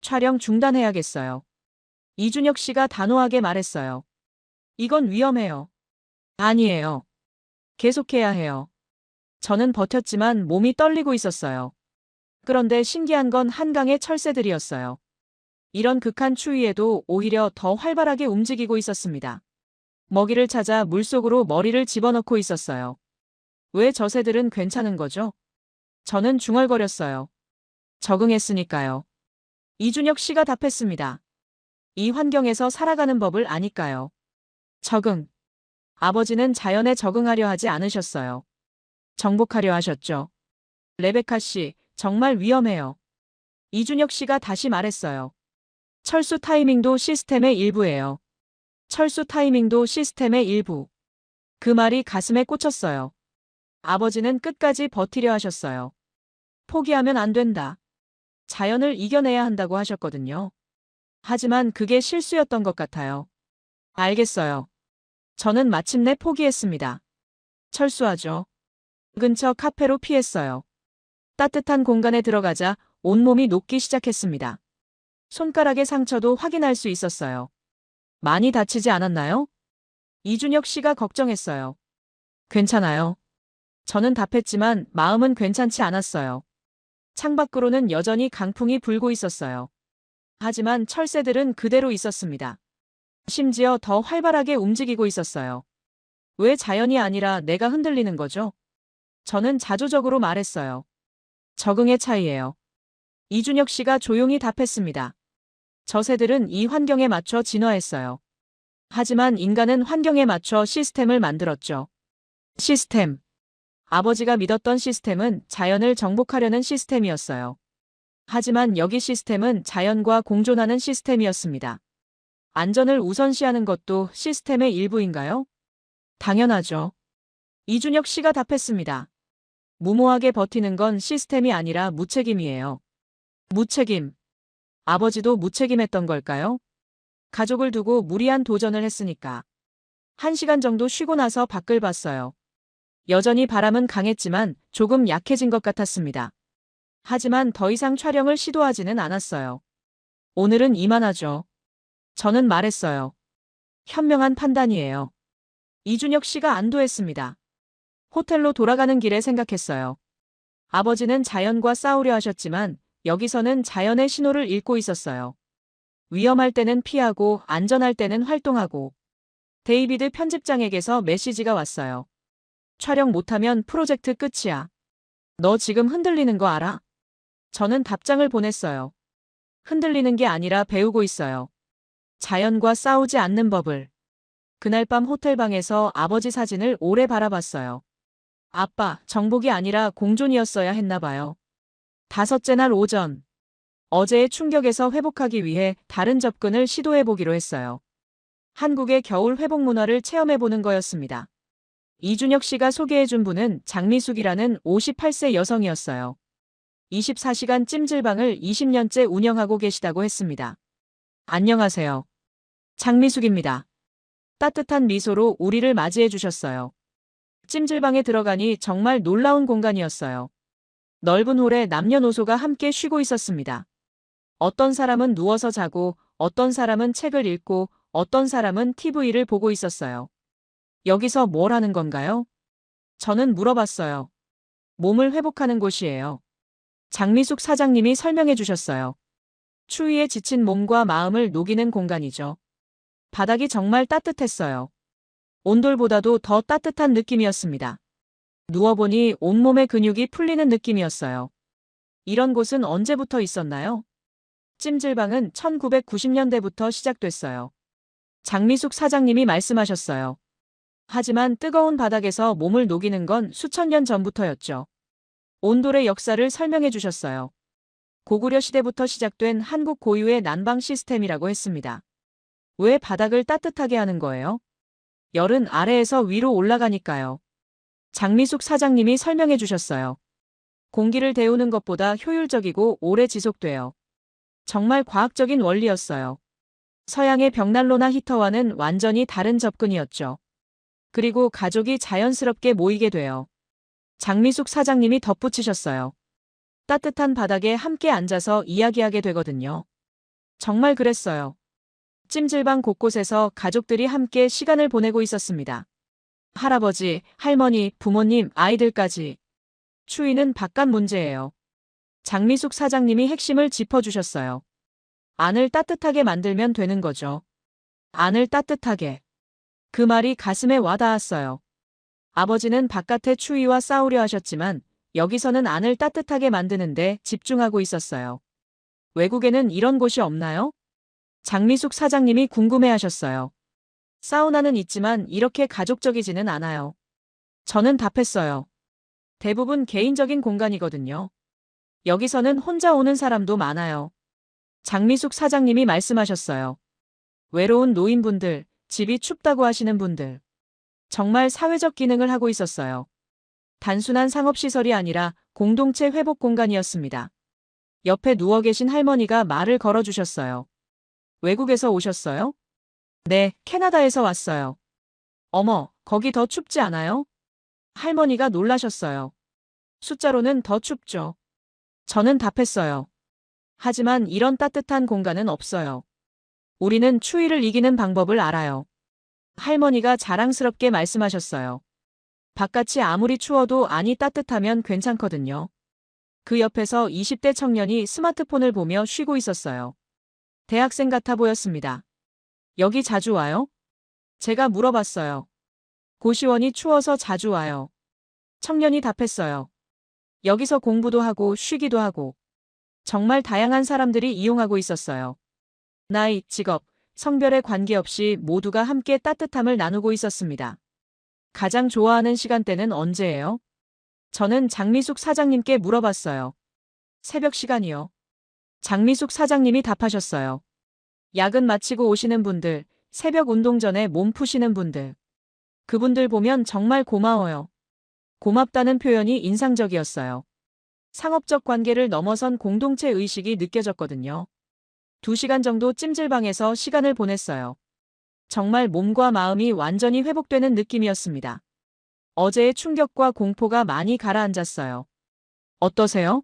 촬영 중단해야겠어요. 이준혁 씨가 단호하게 말했어요. 이건 위험해요. 아니에요. 계속해야 해요. 저는 버텼지만 몸이 떨리고 있었어요. 그런데 신기한 건 한강의 철새들이었어요. 이런 극한 추위에도 오히려 더 활발하게 움직이고 있었습니다. 먹이를 찾아 물속으로 머리를 집어넣고 있었어요. 왜 저 새들은 괜찮은 거죠? 저는 중얼거렸어요. 적응했으니까요. 이준혁 씨가 답했습니다. 이 환경에서 살아가는 법을 아니까요. 적응. 아버지는 자연에 적응하려 하지 않으셨어요. 정복하려 하셨죠. 레베카 씨, 정말 위험해요. 이준혁 씨가 다시 말했어요. 철수 타이밍도 시스템의 일부예요. 철수 타이밍도 시스템의 일부. 그 말이 가슴에 꽂혔어요. 아버지는 끝까지 버티려 하셨어요. 포기하면 안 된다. 자연을 이겨내야 한다고 하셨거든요. 하지만 그게 실수였던 것 같아요. 알겠어요. 저는 마침내 포기했습니다. 철수하죠. 근처 카페로 피했어요. 따뜻한 공간에 들어가자 온몸이 녹기 시작했습니다. 손가락의 상처도 확인할 수 있었어요. 많이 다치지 않았나요? 이준혁 씨가 걱정했어요. 괜찮아요. 저는 답했지만 마음은 괜찮지 않았어요. 창밖으로는 여전히 강풍이 불고 있었어요. 하지만 철새들은 그대로 있었습니다. 심지어 더 활발하게 움직이고 있었어요. 왜 자연이 아니라 내가 흔들리는 거죠? 저는 자조적으로 말했어요. 적응의 차이예요. 이준혁 씨가 조용히 답했습니다. 저 새들은 이 환경에 맞춰 진화했어요. 하지만 인간은 환경에 맞춰 시스템을 만들었죠. 시스템. 아버지가 믿었던 시스템은 자연을 정복하려는 시스템이었어요. 하지만 여기 시스템은 자연과 공존하는 시스템이었습니다. 안전을 우선시하는 것도 시스템의 일부인가요? 당연하죠. 이준혁 씨가 답했습니다. 무모하게 버티는 건 시스템이 아니라 무책임이에요. 무책임. 아버지도 무책임했던 걸까요? 가족을 두고 무리한 도전을 했으니까. 1시간 정도 쉬고 나서 밖을 봤어요. 여전히 바람은 강했지만 조금 약해진 것 같았습니다. 하지만 더 이상 촬영을 시도하지는 않았어요. 오늘은 이만하죠. 저는 말했어요. 현명한 판단이에요. 이준혁 씨가 안도했습니다. 호텔로 돌아가는 길에 생각했어요. 아버지는 자연과 싸우려 하셨지만 여기서는 자연의 신호를 읽고 있었어요. 위험할 때는 피하고 안전할 때는 활동하고. 데이비드 편집장에게서 메시지가 왔어요. 촬영 못하면 프로젝트 끝이야. 너 지금 흔들리는 거 알아? 저는 답장을 보냈어요. 흔들리는 게 아니라 배우고 있어요. 자연과 싸우지 않는 법을. 그날 밤 호텔방에서 아버지 사진을 오래 바라봤어요. 아빠, 정복이 아니라 공존이었어야 했나 봐요. 5째 날 오전. 어제의 충격에서 회복하기 위해 다른 접근을 시도해보기로 했어요. 한국의 겨울 회복 문화를 체험해보는 거였습니다. 이준혁 씨가 소개해준 분은 장미숙이라는 58세 여성이었어요. 24시간 찜질방을 20년째 운영하고 계시다고 했습니다. 안녕하세요. 장미숙입니다. 따뜻한 미소로 우리를 맞이해 주셨어요. 찜질방에 들어가니 정말 놀라운 공간이었어요. 넓은 홀에 남녀노소가 함께 쉬고 있었습니다. 어떤 사람은 누워서 자고, 어떤 사람은 책을 읽고, 어떤 사람은 TV를 보고 있었어요. 여기서 뭘 하는 건가요? 저는 물어봤어요. 몸을 회복하는 곳이에요. 장미숙 사장님이 설명해 주셨어요. 추위에 지친 몸과 마음을 녹이는 공간이죠. 바닥이 정말 따뜻했어요. 온돌보다도 더 따뜻한 느낌이었습니다. 누워보니 온몸의 근육이 풀리는 느낌이었어요. 이런 곳은 언제부터 있었나요? 찜질방은 1990년대부터 시작됐어요. 장미숙 사장님이 말씀하셨어요. 하지만 뜨거운 바닥에서 몸을 녹이는 건 수천 년 전부터였죠. 온돌의 역사를 설명해 주셨어요. 고구려 시대부터 시작된 한국 고유의 난방 시스템이라고 했습니다. 왜 바닥을 따뜻하게 하는 거예요? 열은 아래에서 위로 올라가니까요. 장미숙 사장님이 설명해 주셨어요. 공기를 데우는 것보다 효율적이고 오래 지속돼요. 정말 과학적인 원리였어요. 서양의 벽난로나 히터와는 완전히 다른 접근이었죠. 그리고 가족이 자연스럽게 모이게 돼요. 장미숙 사장님이 덧붙이셨어요. 따뜻한 바닥에 함께 앉아서 이야기하게 되거든요. 정말 그랬어요. 찜질방 곳곳에서 가족들이 함께 시간을 보내고 있었습니다. 할아버지, 할머니, 부모님, 아이들까지. 추위는 바깥 문제예요. 장미숙 사장님이 핵심을 짚어주셨어요. 안을 따뜻하게 만들면 되는 거죠. 안을 따뜻하게. 그 말이 가슴에 와닿았어요. 아버지는 바깥의 추위와 싸우려 하셨지만 여기서는 안을 따뜻하게 만드는데 집중하고 있었어요. 외국에는 이런 곳이 없나요? 장미숙 사장님이 궁금해하셨어요. 사우나는 있지만 이렇게 가족적이지는 않아요. 저는 답했어요. 대부분 개인적인 공간이거든요. 여기서는 혼자 오는 사람도 많아요. 장미숙 사장님이 말씀하셨어요. 외로운 노인분들, 집이 춥다고 하시는 분들. 정말 사회적 기능을 하고 있었어요. 단순한 상업시설이 아니라 공동체 회복 공간이었습니다. 옆에 누워 계신 할머니가 말을 걸어주셨어요. 외국에서 오셨어요? 네, 캐나다에서 왔어요. 어머, 거기 더 춥지 않아요? 할머니가 놀라셨어요. 숫자로는 더 춥죠. 저는 답했어요. 하지만 이런 따뜻한 공간은 없어요. 우리는 추위를 이기는 방법을 알아요. 할머니가 자랑스럽게 말씀하셨어요. 바깥이 아무리 추워도 안이 따뜻하면 괜찮거든요. 그 옆에서 20대 청년이 스마트폰을 보며 쉬고 있었어요. 대학생 같아 보였습니다. 여기 자주 와요? 제가 물어봤어요. 고시원이 추워서 자주 와요. 청년이 답했어요. 여기서 공부도 하고 쉬기도 하고. 정말 다양한 사람들이 이용하고 있었어요. 나이, 직업, 성별에 관계없이 모두가 함께 따뜻함을 나누고 있었습니다. 가장 좋아하는 시간대는 언제예요? 저는 장미숙 사장님께 물어봤어요. 새벽 시간이요. 장미숙 사장님이 답하셨어요. 야근 마치고 오시는 분들, 새벽 운동 전에 몸 푸시는 분들. 그분들 보면 정말 고마워요. 고맙다는 표현이 인상적이었어요. 상업적 관계를 넘어선 공동체 의식이 느껴졌거든요. 2시간 정도 찜질방에서 시간을 보냈어요. 정말 몸과 마음이 완전히 회복되는 느낌이었습니다. 어제의 충격과 공포가 많이 가라앉았어요. 어떠세요?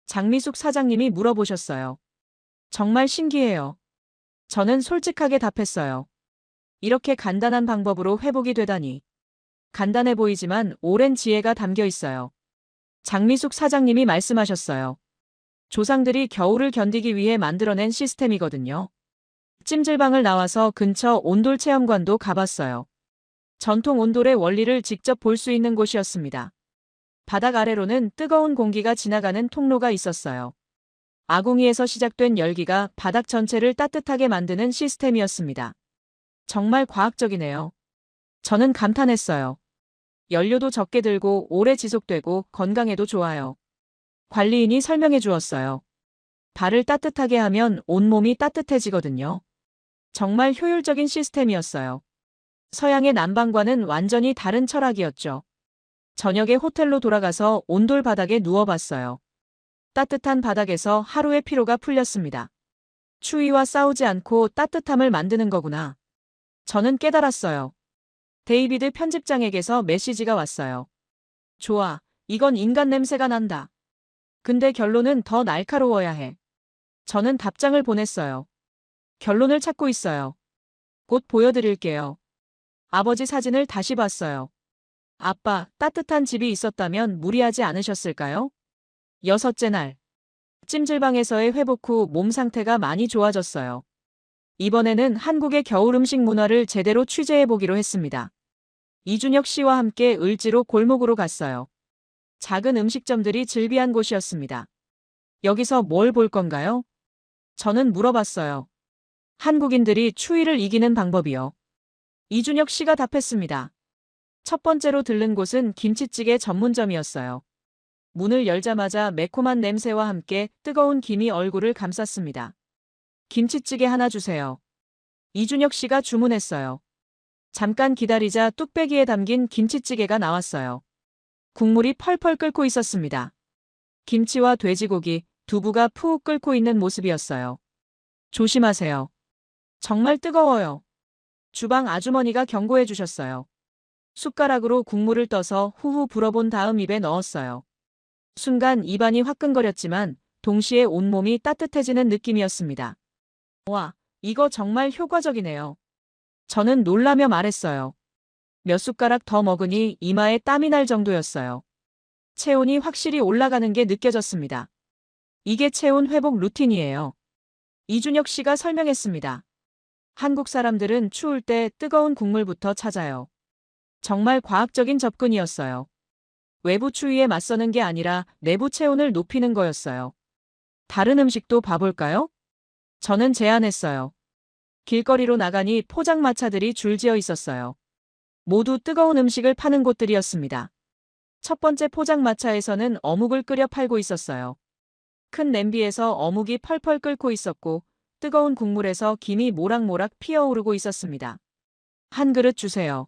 장미숙 사장님이 물어보셨어요. 정말 신기해요. 저는 솔직하게 답했어요. 이렇게 간단한 방법으로 회복이 되다니. 간단해 보이지만 오랜 지혜가 담겨 있어요. 장미숙 사장님이 말씀하셨어요. 조상들이 겨울을 견디기 위해 만들어낸 시스템이거든요. 찜질방을 나와서 근처 온돌 체험관도 가봤어요. 전통 온돌의 원리를 직접 볼 수 있는 곳이었습니다. 바닥 아래로는 뜨거운 공기가 지나가는 통로가 있었어요. 아궁이에서 시작된 열기가 바닥 전체를 따뜻하게 만드는 시스템이었습니다. 정말 과학적이네요. 저는 감탄했어요. 연료도 적게 들고 오래 지속되고 건강에도 좋아요. 관리인이 설명해 주었어요. 발을 따뜻하게 하면 온몸이 따뜻해지거든요. 정말 효율적인 시스템이었어요. 서양의 난방과는 완전히 다른 철학이었죠. 저녁에 호텔로 돌아가서 온돌 바닥에 누워봤어요. 따뜻한 바닥에서 하루의 피로가 풀렸습니다. 추위와 싸우지 않고 따뜻함을 만드는 거구나. 저는 깨달았어요. 데이비드 편집장에게서 메시지가 왔어요. 좋아, 이건 인간 냄새가 난다. 근데 결론은 더 날카로워야 해. 저는 답장을 보냈어요. 결론을 찾고 있어요. 곧 보여드릴게요. 아버지 사진을 다시 봤어요. 아빠, 따뜻한 집이 있었다면 무리하지 않으셨을까요? 6째 날. 찜질방에서의 회복 후 몸 상태가 많이 좋아졌어요. 이번에는 한국의 겨울 음식 문화를 제대로 취재해보기로 했습니다. 이준혁 씨와 함께 을지로 골목으로 갔어요. 작은 음식점들이 즐비한 곳이었습니다. 여기서 뭘 볼 건가요? 저는 물어봤어요. 한국인들이 추위를 이기는 방법이요. 이준혁 씨가 답했습니다. 첫 번째로 들른 곳은 김치찌개 전문점이었어요. 문을 열자마자 매콤한 냄새와 함께 뜨거운 김이 얼굴을 감쌌습니다. 김치찌개 하나 주세요. 이준혁 씨가 주문했어요. 잠깐 기다리자 뚝배기에 담긴 김치찌개가 나왔어요. 국물이 펄펄 끓고 있었습니다. 김치와 돼지고기, 두부가 푹 끓고 있는 모습이었어요. 조심하세요. 정말 뜨거워요. 주방 아주머니가 경고해 주셨어요. 숟가락으로 국물을 떠서 후후 불어본 다음 입에 넣었어요. 순간 입안이 화끈거렸지만 동시에 온몸이 따뜻해지는 느낌이었습니다. 와, 이거 정말 효과적이네요. 저는 놀라며 말했어요. 몇 숟가락 더 먹으니 이마에 땀이 날 정도였어요. 체온이 확실히 올라가는 게 느껴졌습니다. 이게 체온 회복 루틴이에요. 이준혁 씨가 설명했습니다. 한국 사람들은 추울 때 뜨거운 국물부터 찾아요. 정말 과학적인 접근이었어요. 외부 추위에 맞서는 게 아니라 내부 체온을 높이는 거였어요. 다른 음식도 봐볼까요? 저는 제안했어요. 길거리로 나가니 포장마차들이 줄지어 있었어요. 모두 뜨거운 음식을 파는 곳들이었습니다. 첫 번째 포장마차에서는 어묵을 끓여 팔고 있었어요. 큰 냄비에서 어묵이 펄펄 끓고 있었고 뜨거운 국물에서 김이 모락모락 피어오르고 있었습니다. 한 그릇 주세요.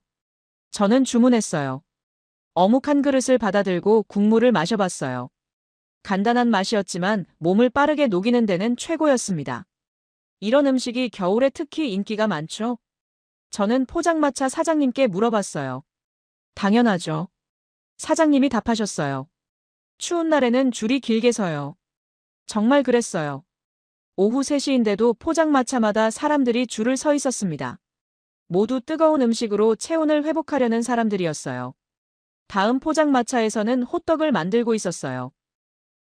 저는 주문했어요. 어묵 한 그릇을 받아들고 국물을 마셔봤어요. 간단한 맛이었지만 몸을 빠르게 녹이는 데는 최고였습니다. 이런 음식이 겨울에 특히 인기가 많죠? 저는 포장마차 사장님께 물어봤어요. 당연하죠. 사장님이 답하셨어요. 추운 날에는 줄이 길게 서요. 정말 그랬어요. 오후 3시인데도 포장마차마다 사람들이 줄을 서 있었습니다. 모두 뜨거운 음식으로 체온을 회복하려는 사람들이었어요. 다음 포장마차에서는 호떡을 만들고 있었어요.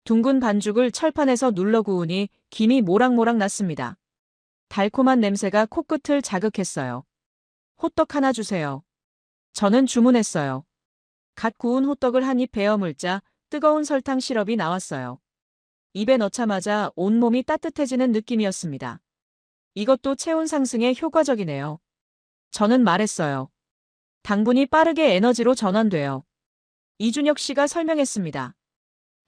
둥근 반죽을 철판에서 눌러 구우니 김이 모락모락 났습니다. 달콤한 냄새가 코끝을 자극했어요. 호떡 하나 주세요. 저는 주문했어요. 갓 구운 호떡을 한 입 베어 물자 뜨거운 설탕 시럽이 나왔어요. 입에 넣자마자 온몸이 따뜻해지는 느낌이었습니다. 이것도 체온 상승에 효과적이네요. 저는 말했어요. 당분이 빠르게 에너지로 전환돼요. 이준혁 씨가 설명했습니다.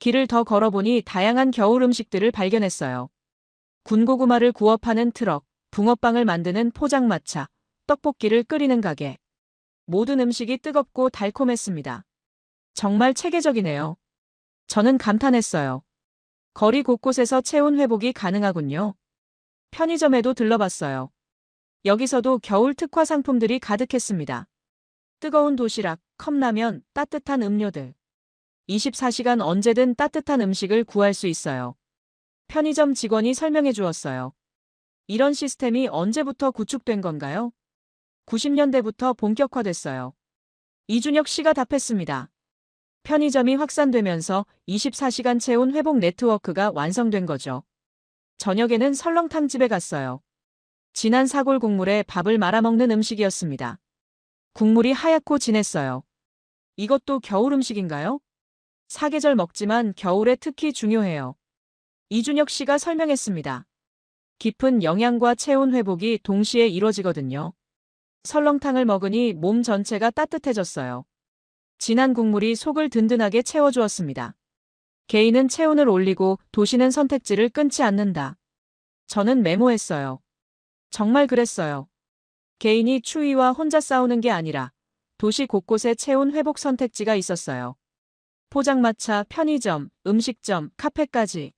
길을 더 걸어보니 다양한 겨울 음식들을 발견했어요. 군고구마를 구워 파는 트럭, 붕어빵을 만드는 포장마차, 떡볶이를 끓이는 가게. 모든 음식이 뜨겁고 달콤했습니다. 정말 체계적이네요. 저는 감탄했어요. 거리 곳곳에서 체온 회복이 가능하군요. 편의점에도 들러봤어요. 여기서도 겨울 특화 상품들이 가득했습니다. 뜨거운 도시락, 컵라면, 따뜻한 음료들. 24시간 언제든 따뜻한 음식을 구할 수 있어요. 편의점 직원이 설명해 주었어요. 이런 시스템이 언제부터 구축된 건가요? 90년대부터 본격화됐어요. 이준혁 씨가 답했습니다. 편의점이 확산되면서 24시간 체온 회복 네트워크가 완성된 거죠. 저녁에는 설렁탕집에 갔어요. 진한 사골 국물에 밥을 말아먹는 음식이었습니다. 국물이 하얗고 진했어요. 이것도 겨울 음식인가요? 사계절 먹지만 겨울에 특히 중요해요. 이준혁 씨가 설명했습니다. 깊은 영양과 체온 회복이 동시에 이루어지거든요. 설렁탕을 먹으니 몸 전체가 따뜻해졌어요. 진한 국물이 속을 든든하게 채워주었습니다. 개인은 체온을 올리고 도시는 선택지를 끊지 않는다. 저는 메모했어요. 정말 그랬어요. 개인이 추위와 혼자 싸우는 게 아니라 도시 곳곳에 체온 회복 선택지가 있었어요. 포장마차, 편의점, 음식점, 카페까지.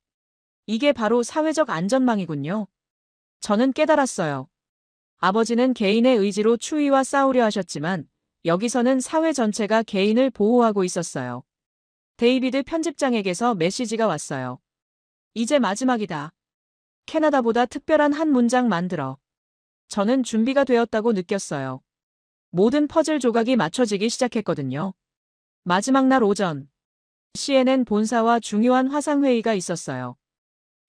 이게 바로 사회적 안전망이군요. 저는 깨달았어요. 아버지는 개인의 의지로 추위와 싸우려 하셨지만 여기서는 사회 전체가 개인을 보호하고 있었어요. 데이비드 편집장에게서 메시지가 왔어요. 이제 마지막이다. 캐나다보다 특별한 한 문장 만들어. 저는 준비가 되었다고 느꼈어요. 모든 퍼즐 조각이 맞춰지기 시작했거든요. 마지막 날 오전, CNN 본사와 중요한 화상회의가 있었어요.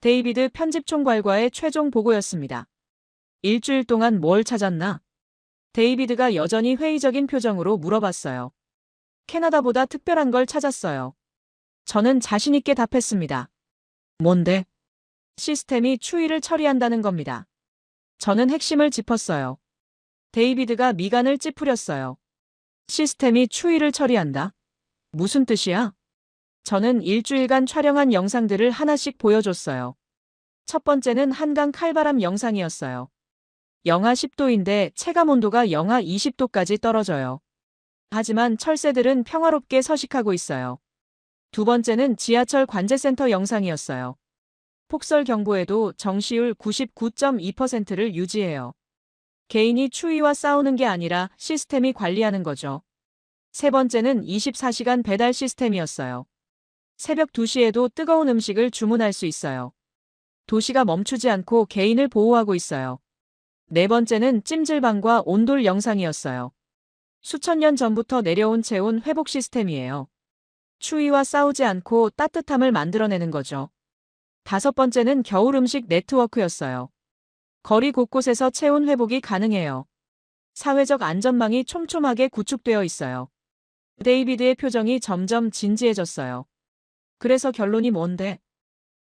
데이비드 편집총괄과의 최종 보고였습니다. 일주일 동안 뭘 찾았나? 데이비드가 여전히 회의적인 표정으로 물어봤어요. 캐나다보다 특별한 걸 찾았어요. 저는 자신있게 답했습니다. 뭔데? 시스템이 추위를 처리한다는 겁니다. 저는 핵심을 짚었어요. 데이비드가 미간을 찌푸렸어요. 시스템이 추위를 처리한다? 무슨 뜻이야? 저는 일주일간 촬영한 영상들을 하나씩 보여줬어요. 첫 번째는 한강 칼바람 영상이었어요. 영하 10도인데 체감 온도가 영하 20도까지 떨어져요. 하지만 철새들은 평화롭게 서식하고 있어요. 두 번째는 지하철 관제센터 영상이었어요. 폭설 경보에도 정시율 99.2%를 유지해요. 개인이 추위와 싸우는 게 아니라 시스템이 관리하는 거죠. 세 번째는 24시간 배달 시스템이었어요. 새벽 2시에도 뜨거운 음식을 주문할 수 있어요. 도시가 멈추지 않고 개인을 보호하고 있어요. 네 번째는 찜질방과 온돌 영상이었어요. 수천 년 전부터 내려온 체온 회복 시스템이에요. 추위와 싸우지 않고 따뜻함을 만들어내는 거죠. 다섯 번째는 겨울 음식 네트워크였어요. 거리 곳곳에서 체온 회복이 가능해요. 사회적 안전망이 촘촘하게 구축되어 있어요. 데이비드의 표정이 점점 진지해졌어요. 그래서 결론이 뭔데?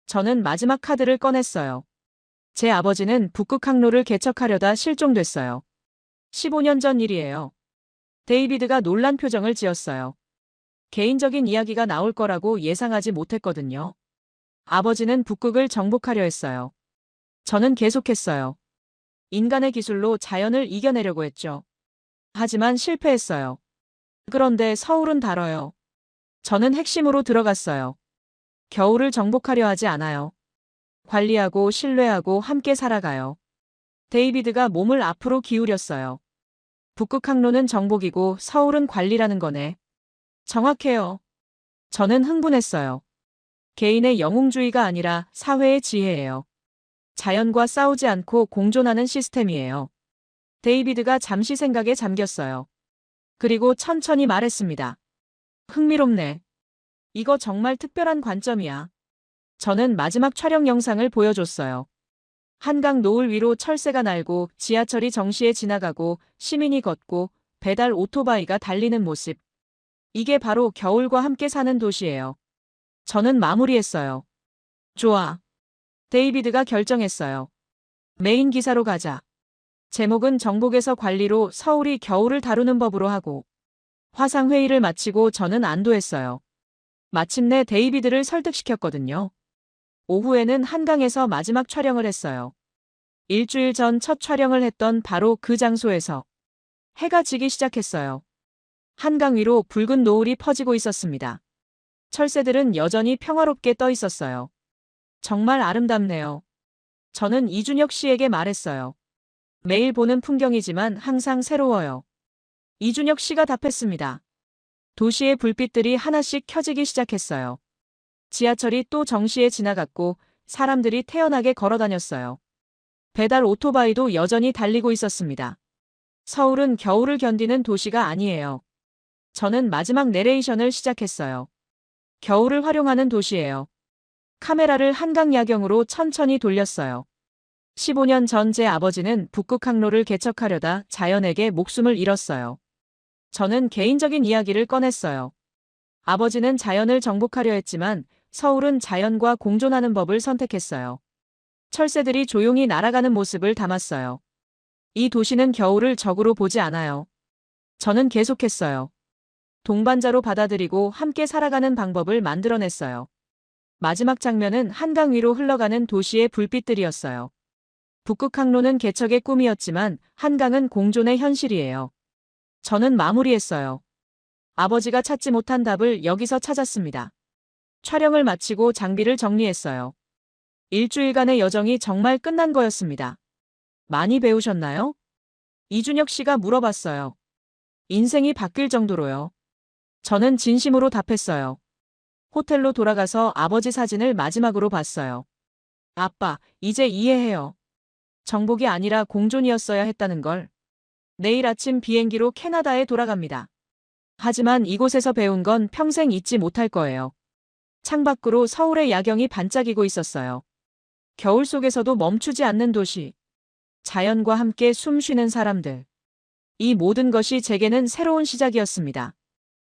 저는 마지막 카드를 꺼냈어요. 제 아버지는 북극 항로를 개척하려다 실종됐어요. 15년 전 일이에요. 데이비드가 놀란 표정을 지었어요. 개인적인 이야기가 나올 거라고 예상하지 못했거든요. 아버지는 북극을 정복하려 했어요. 저는 계속했어요. 인간의 기술로 자연을 이겨내려고 했죠. 하지만 실패했어요. 그런데 서울은 달라요. 저는 핵심으로 들어갔어요. 겨울을 정복하려 하지 않아요. 관리하고 신뢰하고 함께 살아가요. 데이비드가 몸을 앞으로 기울였어요. 북극 항로는 정복이고 서울은 관리라는 거네. 정확해요. 저는 흥분했어요. 개인의 영웅주의가 아니라 사회의 지혜예요. 자연과 싸우지 않고 공존하는 시스템이에요. 데이비드가 잠시 생각에 잠겼어요. 그리고 천천히 말했습니다. 흥미롭네. 이거 정말 특별한 관점이야. 저는 마지막 촬영 영상을 보여줬어요. 한강 노을 위로 철새가 날고 지하철이 정시에 지나가고 시민이 걷고 배달 오토바이가 달리는 모습. 이게 바로 겨울과 함께 사는 도시예요. 저는 마무리했어요. 좋아. 데이비드가 결정했어요. 메인 기사로 가자. 제목은 정복에서 관리로 서울이 겨울을 다루는 법으로 하고. 화상회의를 마치고 저는 안도했어요. 마침내 데이비드를 설득시켰거든요. 오후에는 한강에서 마지막 촬영을 했어요. 일주일 전 첫 촬영을 했던 바로 그 장소에서 해가 지기 시작했어요. 한강 위로 붉은 노을이 퍼지고 있었습니다. 철새들은 여전히 평화롭게 떠 있었어요. 정말 아름답네요. 저는 이준혁 씨에게 말했어요. 매일 보는 풍경이지만 항상 새로워요. 이준혁 씨가 답했습니다. 도시의 불빛들이 하나씩 켜지기 시작했어요. 지하철이 또 정시에 지나갔고 사람들이 태연하게 걸어 다녔어요. 배달 오토바이도 여전히 달리고 있었습니다. 서울은 겨울을 견디는 도시가 아니에요. 저는 마지막 내레이션을 시작했어요. 겨울을 활용하는 도시예요. 카메라를 한강 야경으로 천천히 돌렸어요. 15년 전 제 아버지는 북극 항로를 개척하려다 자연에게 목숨을 잃었어요. 저는 개인적인 이야기를 꺼냈어요. 아버지는 자연을 정복하려 했지만 서울은 자연과 공존하는 법을 선택했어요. 철새들이 조용히 날아가는 모습을 담았어요. 이 도시는 겨울을 적으로 보지 않아요. 저는 계속했어요. 동반자로 받아들이고 함께 살아가는 방법을 만들어냈어요. 마지막 장면은 한강 위로 흘러가는 도시의 불빛들이었어요. 북극 항로는 개척의 꿈이었지만 한강은 공존의 현실이에요. 저는 마무리했어요. 아버지가 찾지 못한 답을 여기서 찾았습니다. 촬영을 마치고 장비를 정리했어요. 일주일간의 여정이 정말 끝난 거였습니다. 많이 배우셨나요? 이준혁 씨가 물어봤어요. 인생이 바뀔 정도로요. 저는 진심으로 답했어요. 호텔로 돌아가서 아버지 사진을 마지막으로 봤어요. 아빠, 이제 이해해요. 정복이 아니라 공존이었어야 했다는 걸. 내일 아침 비행기로 캐나다에 돌아갑니다. 하지만 이곳에서 배운 건 평생 잊지 못할 거예요. 창밖으로 서울의 야경이 반짝이고 있었어요. 겨울 속에서도 멈추지 않는 도시. 자연과 함께 숨 쉬는 사람들. 이 모든 것이 제게는 새로운 시작이었습니다.